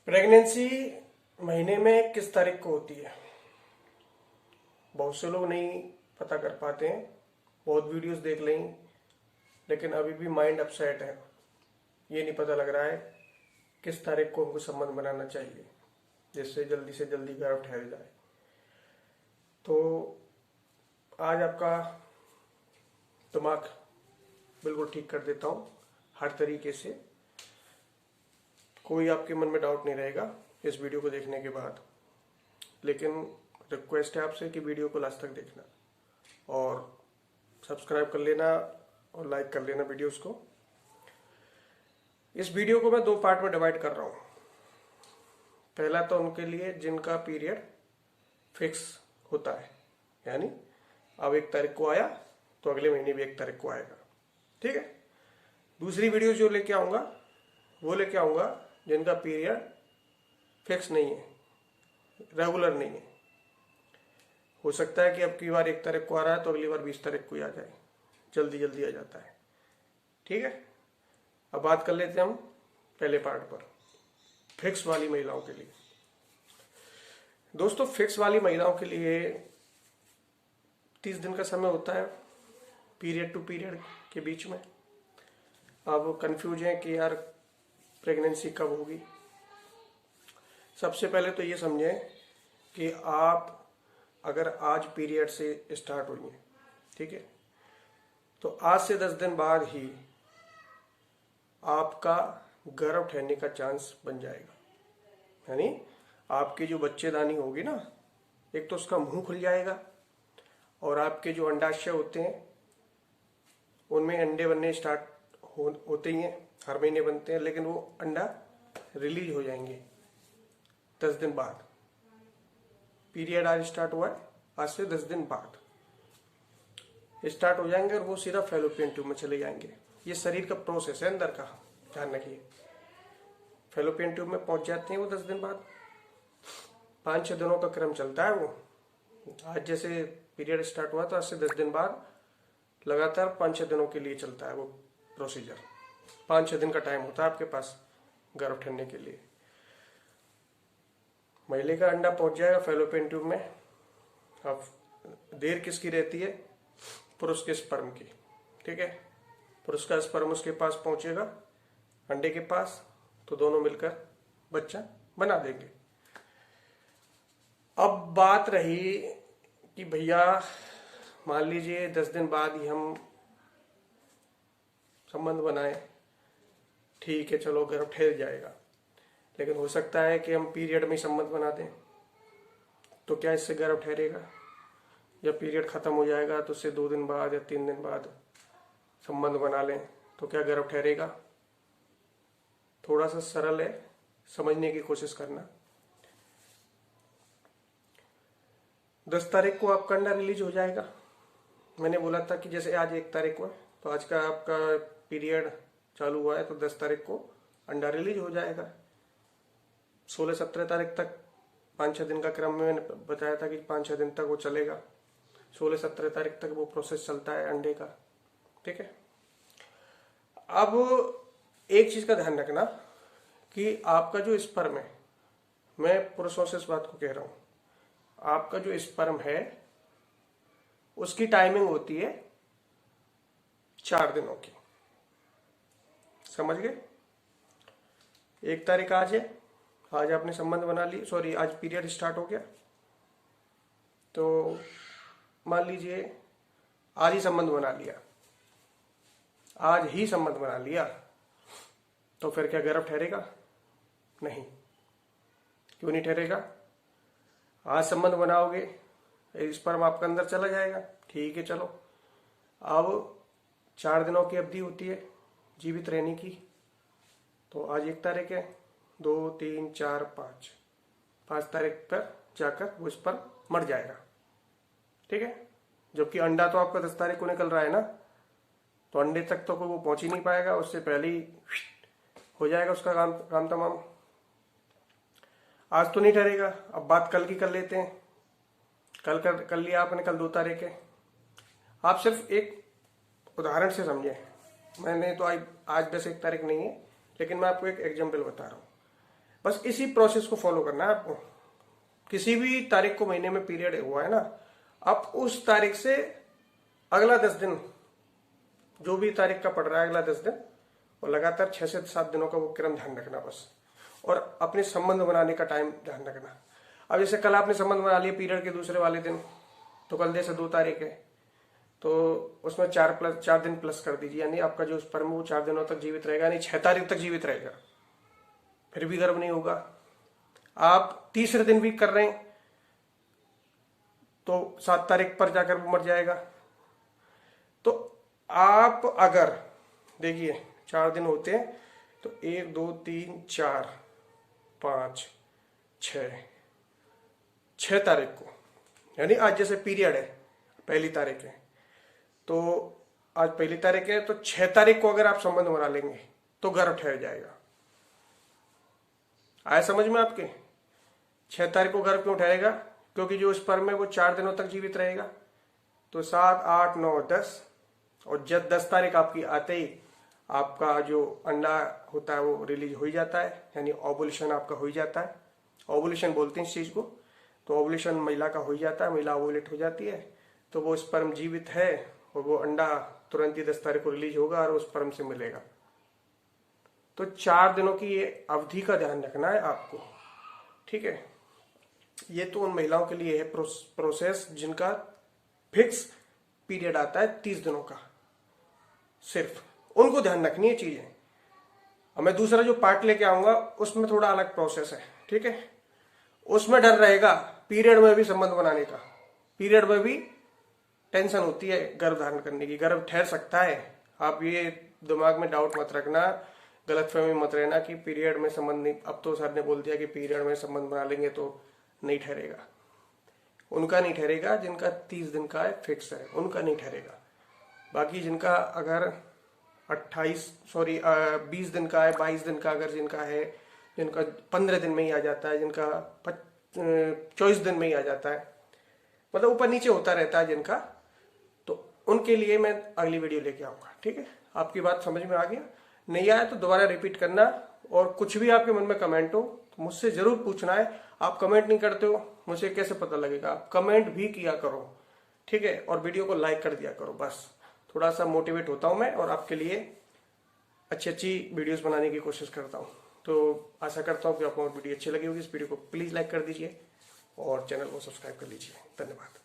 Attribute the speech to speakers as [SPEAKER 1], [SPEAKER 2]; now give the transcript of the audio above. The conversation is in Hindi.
[SPEAKER 1] प्रेगनेंसी महीने में किस तारीख को होती है? बहुत से लोग नहीं पता कर पाते हैं। बहुत वीडियोस देख लें, लेकिन अभी भी माइंड अपसेट है। ये नहीं पता लग रहा है किस तारीख को उनको संबंध बनाना चाहिए जिससे जल्दी से जल्दी गर्भ ठहर जाए। तो आज आपका दिमाग बिल्कुल ठीक कर देता हूँ हर तरीके से। कोई आपके मन में डाउट नहीं रहेगा इस वीडियो को देखने के बाद। लेकिन रिक्वेस्ट है आपसे कि वीडियो को लास्ट तक देखना और सब्सक्राइब कर लेना और लाइक कर लेना वीडियोस को। इस वीडियो को मैं दो पार्ट में डिवाइड कर रहा हूँ। पहला तो उनके लिए जिनका पीरियड फिक्स होता है, यानी अब 1 तारीख को आया तो अगले महीने भी 1 तारीख को आएगा, ठीक है। दूसरी वीडियो जो लेके आऊँगा वो लेके आऊँगा जिनका पीरियड फिक्स नहीं है, रेगुलर नहीं है। हो सकता है कि अब की बार 1 तारीख को आ रहा है तो अगली बार 20 तारीख को ही आ जाए, जल्दी जल्दी आ जाता है, ठीक है। अब बात कर लेते हैं हम पहले पार्ट पर, फिक्स वाली महिलाओं के लिए। दोस्तों, फिक्स वाली महिलाओं के लिए 30 दिन का समय होता है पीरियड टू पीरियड के बीच में। अब कंफ्यूज हैं कि यार प्रेगनेंसी कब होगी। सबसे पहले तो ये समझें कि आप अगर आज पीरियड से स्टार्ट हुई हैं, ठीक है, तो आज से 10 दिन बाद ही आपका गर्भ ठहरने का चांस बन जाएगा। यानी आपकी जो बच्चेदानी होगी ना, एक तो उसका मुंह खुल जाएगा और आपके जो अंडाशय होते हैं उनमें अंडे बनने स्टार्ट होते ही हैं, हर महीने बनते हैं, लेकिन वो अंडा रिलीज हो जाएंगे 10 दिन बाद। पीरियड आज स्टार्ट हुआ है, आज से 10 दिन बाद स्टार्ट हो जाएंगे और वो सीधा फैलोपियन ट्यूब में चले जाएंगे। ये शरीर का प्रोसेस है अंदर का, ध्यान रखिए। फैलोपियन ट्यूब में पहुंच जाते हैं वो 10 दिन बाद। 5-6 दिनों का क्रम चलता है वो। आज जैसे पीरियड स्टार्ट हुआ तो आज से 10 दिन बाद लगातार 5-6 दिनों के लिए चलता है वो प्रोसीजर। 5-6 दिन का टाइम होता है आपके पास गर्भ ठहरने के लिए। महिला का अंडा पहुंच जाएगा फैलोपियन ट्यूब में। अब देर किसकी रहती है? पुरुष के स्पर्म की, ठीक है। पुरुष का स्पर्म उसके पास पहुंचेगा अंडे के पास, तो दोनों मिलकर बच्चा बना देंगे। अब बात रही कि भैया मान लीजिए 10 दिन बाद ही हम संबंध बनाए, ठीक है, चलो गर्भ ठहर जाएगा। लेकिन हो सकता है कि हम पीरियड में संबंध बना दें, तो क्या इससे गर्भ ठहरेगा? या पीरियड खत्म हो जाएगा तो उससे 2 दिन बाद या 3 दिन बाद संबंध बना लें, तो क्या गर्भ ठहरेगा? थोड़ा सा सरल है, समझने की कोशिश करना। 10 तारीख को आपका अंडा रिलीज हो जाएगा। मैंने बोला था कि जैसे आज 1 तारीख को है तो आज का आपका पीरियड चालू हुआ है तो 10 तारीख को अंडा रिलीज हो जाएगा। 16-17 तारीख तक 5-6 दिन का क्रम में मैंने बताया था कि 5-6 दिन तक वो चलेगा। 16-17 तारीख तक वो प्रोसेस चलता है अंडे का, ठीक है। अब एक चीज का ध्यान रखना कि आपका जो स्पर्म है, मैं पुरुषों से इस बात को कह रहा हूं, आपका जो स्पर्म है उसकी टाइमिंग होती है 4 दिनों की। समझ गए? 1 तारीख आज है, आज आपने संबंध बना ली, सॉरी आज पीरियड स्टार्ट हो गया, तो मान लीजिए आज ही संबंध बना लिया, आज ही संबंध बना लिया, तो फिर क्या गर्भ ठहरेगा? नहीं। क्यों नहीं ठहरेगा? आज संबंध बनाओगे, स्पर्म आपका अंदर चला जाएगा, ठीक है, चलो। अब 4 दिनों की अवधि होती है जीवित रहने की, तो आज 1 तारीख है, 2, 3, 4, 5 तारीख पर जाकर वो स्पर्म मर जाएगा, ठीक है। जबकि अंडा तो आपका 10 तारीख को निकल रहा है ना, तो अंडे तक तो कोई वो पहुंच ही नहीं पाएगा, उससे पहले ही हो जाएगा उसका काम तमाम। आज तो नहीं ठहरेगा। अब बात कल की कर लेते हैं। कल कर लिया आपने, कल 2 तारीख है। आप सिर्फ एक उदाहरण से समझें। मैंने तो आज वैसे 1 तारीख नहीं है, लेकिन मैं आपको एक एग्जाम्पल बता रहा हूँ। बस इसी प्रोसेस को फॉलो करना है आपको। किसी भी तारीख को महीने में पीरियड हुआ है ना, अब उस तारीख से अगला 10 दिन, जो भी तारीख का पड़ रहा है अगला 10 दिन, और लगातार 6 से 7 दिनों का वो क्रम ध्यान रखना बस। और अपने संबंध बनाने का टाइम ध्यान रखना। अब जैसे कल आपने संबंध बना लिया पीरियड के दूसरे वाले दिन, तो कल जैसे 2 तारीख है, तो उसमें 4 दिन प्लस कर दीजिए, यानी आपका जो स्पर्म वो 4 दिनों तक जीवित रहेगा, यानी 6 तारीख तक जीवित रहेगा, फिर भी गर्भ नहीं होगा। आप तीसरे दिन भी कर रहे हैं तो 7 तारीख पर जाकर वो मर जाएगा। तो आप अगर देखिए 4 दिन होते हैं, तो 1 2 3 4 5 6 तारीख को, यानी आज जैसे पीरियड है पहली तारीख है, तो आज पहली तारीख है, तो 6 तारीख को अगर आप संबंध बना लेंगे तो गर्भ ठहर जाएगा। आया समझ में आपके? 6 तारीख को गर्भ क्यों ठहरेगा? क्योंकि जो स्पर्म है वो 4 दिनों तक जीवित रहेगा। तो 7 8 9 10, और जब 10 तारीख आपकी आते ही आपका जो अंडा होता है वो रिलीज हो ही जाता है, यानी ओवुलेशन आपका हो ही जाता है। ओवुलेशन बोलते हैं इस चीज को। तो ओवुलेशन महिला का हो ही जाता है, महिला ओवुलेट हो जाती है, तो वो स्पर्म जीवित है और वो अंडा तुरंत ही 10 तारीख को रिलीज होगा और उस स्पर्म से मिलेगा। तो 4 दिनों की ये अवधि का ध्यान रखना है आपको, ठीक है। ये तो उन महिलाओं के लिए है प्रोसेस जिनका फिक्स पीरियड आता है 30 दिनों का, सिर्फ उनको ध्यान रखनी है चीजें। अब मैं दूसरा जो पार्ट लेके आऊंगा उसमें थोड़ा अलग प्रोसेस है, ठीक है। उसमें डर रहेगा पीरियड में भी संबंध बनाने का, पीरियड में भी टेंशन होती है गर्भ धारण करने की, गर्भ ठहर सकता है। आप ये दिमाग में डाउट मत रखना, गलतफहमी मत रहना कि पीरियड में संबंध नहीं। अब तो सर ने बोल दिया कि पीरियड में संबंध बना लेंगे तो नहीं ठहरेगा। उनका नहीं ठहरेगा जिनका 30 दिन का है, फिक्स है, उनका नहीं ठहरेगा। बाकी जिनका अगर 20 दिन का है, 22 दिन का अगर जिनका है, जिनका 15 दिन में ही आ जाता है, जिनका 24 दिन में ही आ जाता है, मतलब ऊपर नीचे होता रहता है जिनका, तो उनके लिए मैं अगली वीडियो लेके आऊंगा, ठीक है। आपकी बात समझ में आ गया? नहीं आया तो दोबारा रिपीट करना, और कुछ भी आपके मन में कमेंट हो तो मुझसे जरूर पूछना है। आप कमेंट नहीं करते हो, मुझे कैसे पता लगेगा? आप कमेंट भी किया करो, ठीक है, और वीडियो को लाइक कर दिया करो। बस थोड़ा सा मोटिवेट होता हूं मैं और आपके लिए अच्छी अच्छी वीडियोस बनाने की कोशिश करता हूं। तो आशा करता हूं कि आपको वीडियो अच्छी लगी होगी। इस वीडियो को प्लीज लाइक कर दीजिए और चैनल को सब्सक्राइब कर लीजिए। धन्यवाद।